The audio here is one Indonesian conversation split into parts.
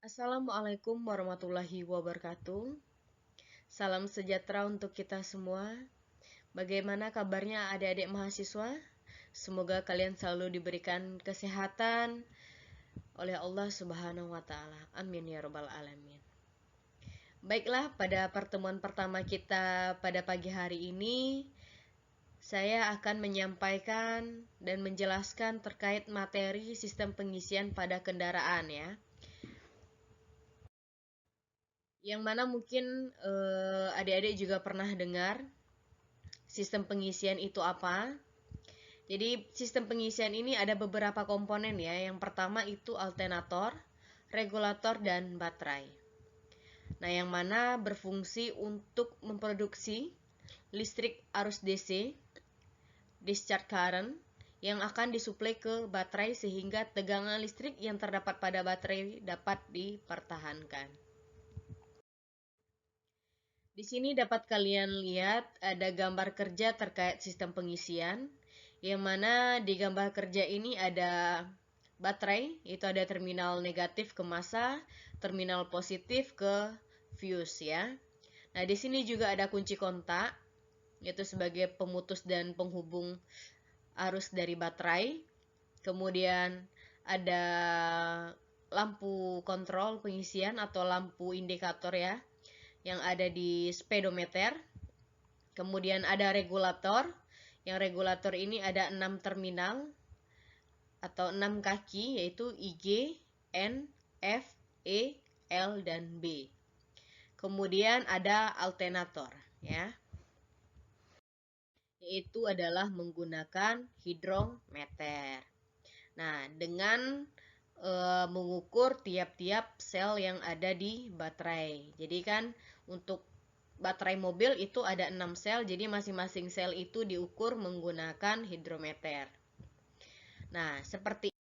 Assalamualaikum warahmatullahi wabarakatuh. Salam sejahtera untuk kita semua. Bagaimana kabarnya adik-adik mahasiswa? Semoga kalian selalu diberikan kesehatan oleh Allah Subhanahu wa taala. Amin ya rabbal alamin. Baiklah, pada pertemuan pertama kita pada pagi hari ini, saya akan menyampaikan dan menjelaskan terkait materi sistem pengisian pada kendaraan ya. Yang mana mungkin adik-adik juga pernah dengar sistem pengisian itu apa. Jadi sistem pengisian ini ada beberapa komponen ya. Yang pertama itu alternator, regulator, dan baterai. Nah, yang mana berfungsi untuk memproduksi listrik arus DC, discharge current, yang akan disuplai ke baterai sehingga tegangan listrik yang terdapat pada baterai dapat dipertahankan. Di sini dapat kalian lihat ada gambar kerja terkait sistem pengisian, yang mana di gambar kerja ini ada baterai, itu ada terminal negatif ke massa, terminal positif ke fuse ya. Nah, di sini juga ada kunci kontak, yaitu sebagai pemutus dan penghubung arus dari baterai. Kemudian ada lampu kontrol pengisian atau lampu indikator ya, yang ada di speedometer. Kemudian ada regulator. Yang regulator ini ada 6 terminal atau 6 kaki, yaitu IG, N, F, E, L, dan B. Kemudian ada alternator ya, yaitu adalah menggunakan hidrometer. Nah, dengan mengukur tiap-tiap sel yang ada di baterai. Jadi kan untuk baterai mobil itu ada 6 sel, jadi masing-masing sel itu diukur menggunakan hidrometer. Nah, seperti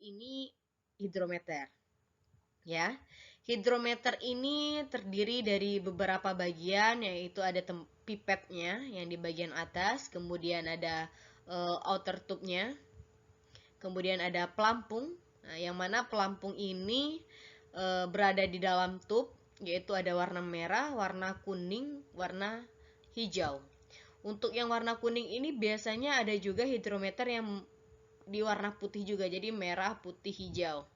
ini hidrometer. Ya. Hidrometer ini terdiri dari beberapa bagian, yaitu ada pipetnya yang di bagian atas, kemudian ada outer tube-nya, kemudian ada pelampung. Nah, yang mana pelampung ini berada di dalam tube, yaitu ada warna merah, warna kuning, warna hijau. Untuk yang warna kuning ini biasanya ada juga hidrometer yang di warna putih juga, jadi merah, putih, hijau.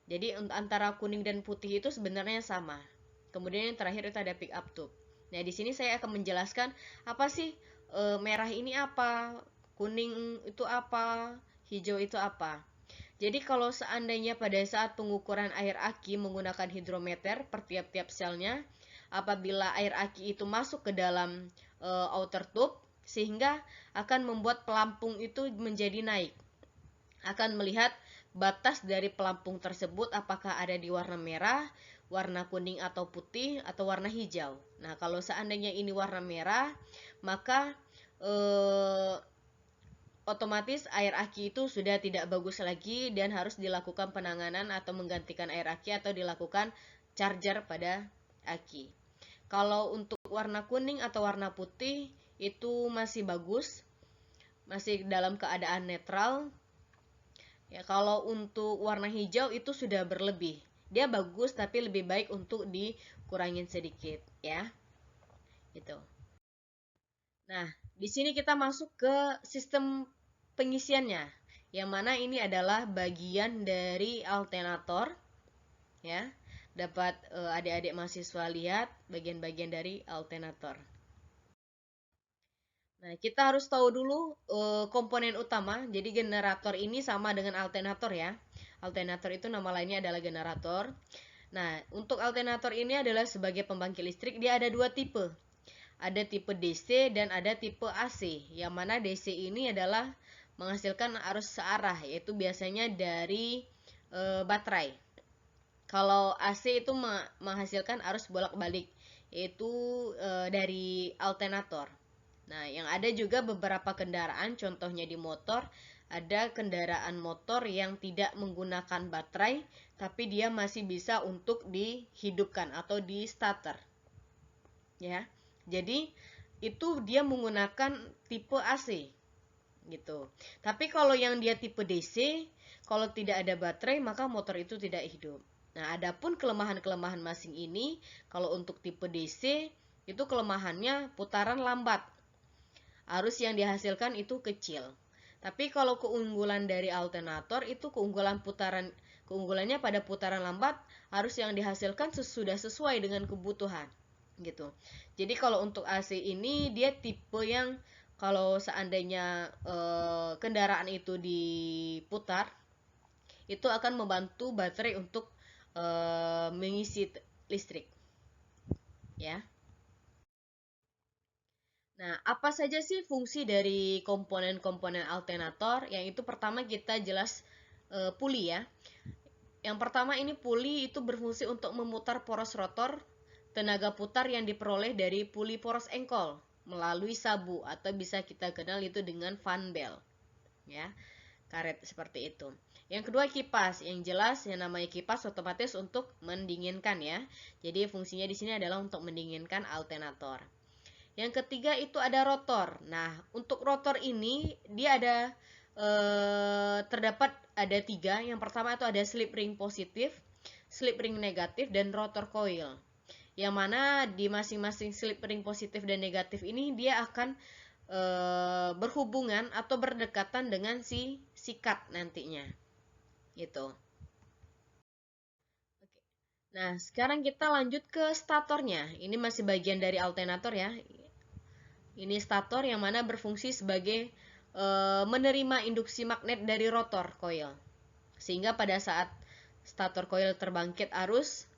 Jadi antara kuning dan putih itu sebenarnya sama. Kemudian yang terakhir itu ada pick up tube. Nah, di sini saya akan menjelaskan apa sih merah ini apa, kuning itu apa, hijau itu apa. Jadi kalau seandainya pada saat pengukuran air aki menggunakan hidrometer per tiap-tiap selnya, apabila air aki itu masuk ke dalam outer tube, sehingga akan membuat pelampung itu menjadi naik. Akan melihat batas dari pelampung tersebut apakah ada di warna merah, warna kuning atau putih, atau warna hijau. Nah, kalau seandainya ini warna merah, maka otomatis air aki itu sudah tidak bagus lagi dan harus dilakukan penanganan atau menggantikan air aki atau dilakukan charger pada aki. Kalau untuk warna kuning atau warna putih itu masih bagus, masih dalam keadaan netral. Ya, kalau untuk warna hijau itu sudah berlebih. Dia bagus tapi lebih baik untuk dikurangin sedikit ya. Gitu. Nah, di sini kita masuk ke sistem pengisiannya, yang mana ini adalah bagian dari alternator ya. Dapat adik-adik mahasiswa lihat bagian-bagian dari alternator. Nah, kita harus tahu dulu komponen utama. Jadi generator ini sama dengan alternator ya. Alternator itu nama lainnya adalah generator. Nah, untuk alternator ini adalah sebagai pembangkit listrik. Dia ada dua tipe. Ada tipe DC dan ada tipe AC. Yang mana DC ini adalah menghasilkan arus searah, yaitu biasanya dari baterai. Kalau AC itu menghasilkan arus bolak-balik, yaitu dari alternator. Nah, yang ada juga beberapa kendaraan, contohnya di motor, ada kendaraan motor yang tidak menggunakan baterai, tapi dia masih bisa untuk dihidupkan atau di starter. Ya. Jadi itu dia menggunakan tipe AC gitu. Tapi kalau yang dia tipe DC, kalau tidak ada baterai maka motor itu tidak hidup. Nah, adapun kelemahan-kelemahan masing ini, kalau untuk tipe DC, itu kelemahannya putaran lambat. Arus yang dihasilkan itu kecil. Tapi kalau keunggulan dari alternator itu keunggulannya pada putaran lambat, arus yang dihasilkan sudah sesuai dengan kebutuhan gitu. Jadi kalau untuk AC ini dia tipe yang kalau seandainya kendaraan itu diputar, itu akan membantu baterai untuk mengisi listrik, ya. Nah, apa saja sih fungsi dari komponen-komponen alternator? Yang itu pertama kita jelas puli ya. Yang pertama ini puli itu berfungsi untuk memutar poros rotor. Tenaga putar yang diperoleh dari puli poros engkol melalui sabu atau bisa kita kenal itu dengan fan bell, ya, karet seperti itu. Yang kedua kipas, yang jelas yang namanya kipas otomatis untuk mendinginkan ya. Jadi fungsinya di sini adalah untuk mendinginkan alternator. Yang ketiga itu ada rotor. Nah, untuk rotor ini dia ada terdapat ada 3. Yang pertama itu ada slip ring positif, slip ring negatif, dan rotor coil. Yang mana di masing-masing slip ring positif dan negatif ini dia akan berhubungan atau berdekatan dengan si sikat nantinya. Gitu. Nah, sekarang kita lanjut ke statornya. Ini masih bagian dari alternator ya. Ini stator yang mana berfungsi sebagai menerima induksi magnet dari rotor coil. Sehingga pada saat stator coil terbangkit arus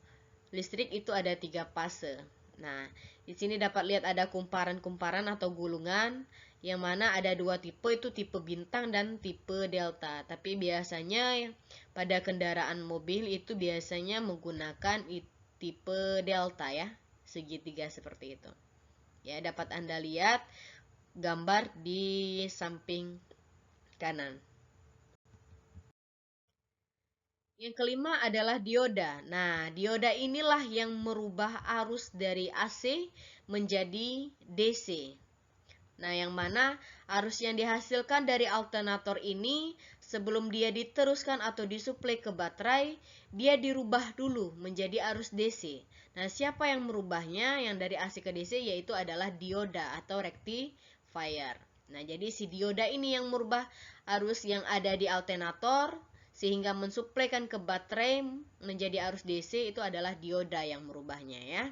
listrik itu ada 3 fase. Nah, di sini dapat lihat ada kumparan-kumparan atau gulungan yang mana ada 2 tipe, itu tipe bintang dan tipe delta. Tapi biasanya pada kendaraan mobil itu biasanya menggunakan tipe delta ya, segitiga seperti itu. Ya, dapat Anda lihat gambar di samping kanan. Yang kelima adalah dioda. Nah, dioda inilah yang merubah arus dari AC menjadi DC. Nah, yang mana arus yang dihasilkan dari alternator ini sebelum dia diteruskan atau disuplai ke baterai, dia dirubah dulu menjadi arus DC. Nah, siapa yang merubahnya? Yang dari AC ke DC yaitu adalah dioda atau rectifier. Nah, jadi si dioda ini yang merubah arus yang ada di alternator sehingga mensuplaikan ke baterai menjadi arus DC, itu adalah dioda yang merubahnya ya.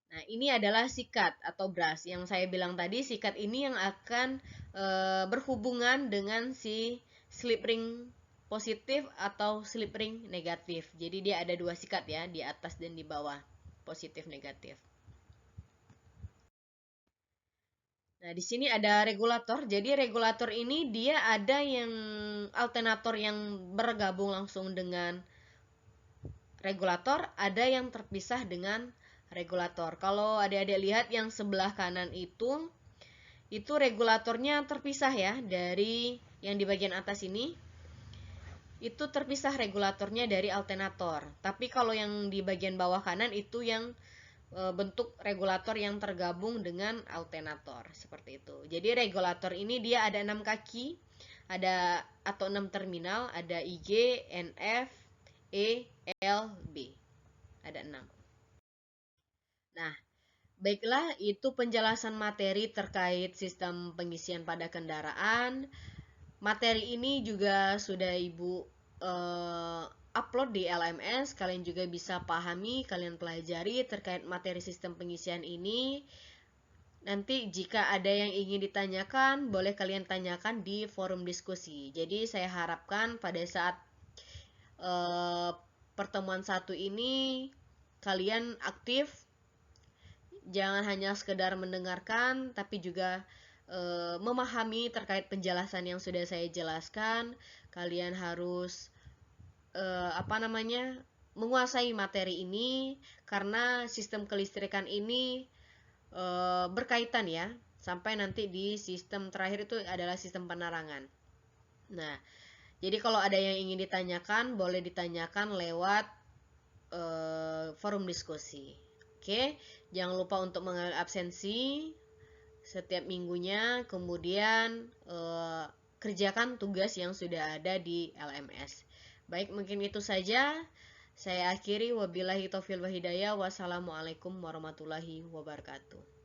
Nah, ini adalah sikat atau brush. Yang saya bilang tadi, sikat ini yang akan berhubungan dengan si slip ring positif atau slip ring negatif. Jadi dia ada 2 sikat ya, di atas dan di bawah, positif negatif. Nah, di sini ada regulator. Jadi regulator ini dia ada yang alternator yang bergabung langsung dengan regulator, ada yang terpisah dengan regulator. Kalau adik-adik lihat yang sebelah kanan itu regulatornya terpisah ya, dari yang di bagian atas ini. Itu terpisah regulatornya dari alternator. Tapi kalau yang di bagian bawah kanan itu yang bentuk regulator yang tergabung dengan alternator seperti itu. Jadi regulator ini dia ada 6 kaki, ada atau 6 terminal, ada IG, NF, E, L, B. Ada 6. Nah, baiklah itu penjelasan materi terkait sistem pengisian pada kendaraan. Materi ini juga sudah Ibu upload di LMS. Kalian juga bisa pahami, kalian pelajari terkait materi sistem pengisian ini. Nanti jika ada yang ingin ditanyakan, boleh kalian tanyakan di forum diskusi. Jadi saya harapkan pada saat pertemuan 1 ini kalian aktif, jangan hanya sekedar mendengarkan, tapi juga memahami terkait penjelasan yang sudah saya jelaskan. Kalian harus menguasai materi ini, karena sistem kelistrikan ini berkaitan ya, sampai nanti di sistem terakhir itu adalah sistem penerangan. Nah, jadi kalau ada yang ingin ditanyakan, boleh ditanyakan lewat forum diskusi. Oke, jangan lupa untuk mengambil absensi setiap minggunya, kemudian kerjakan tugas yang sudah ada di LMS. Baik, mungkin itu saja. Saya akhiri, wabillahi taufiq wal hidayah. Wassalamualaikum warahmatullahi wabarakatuh.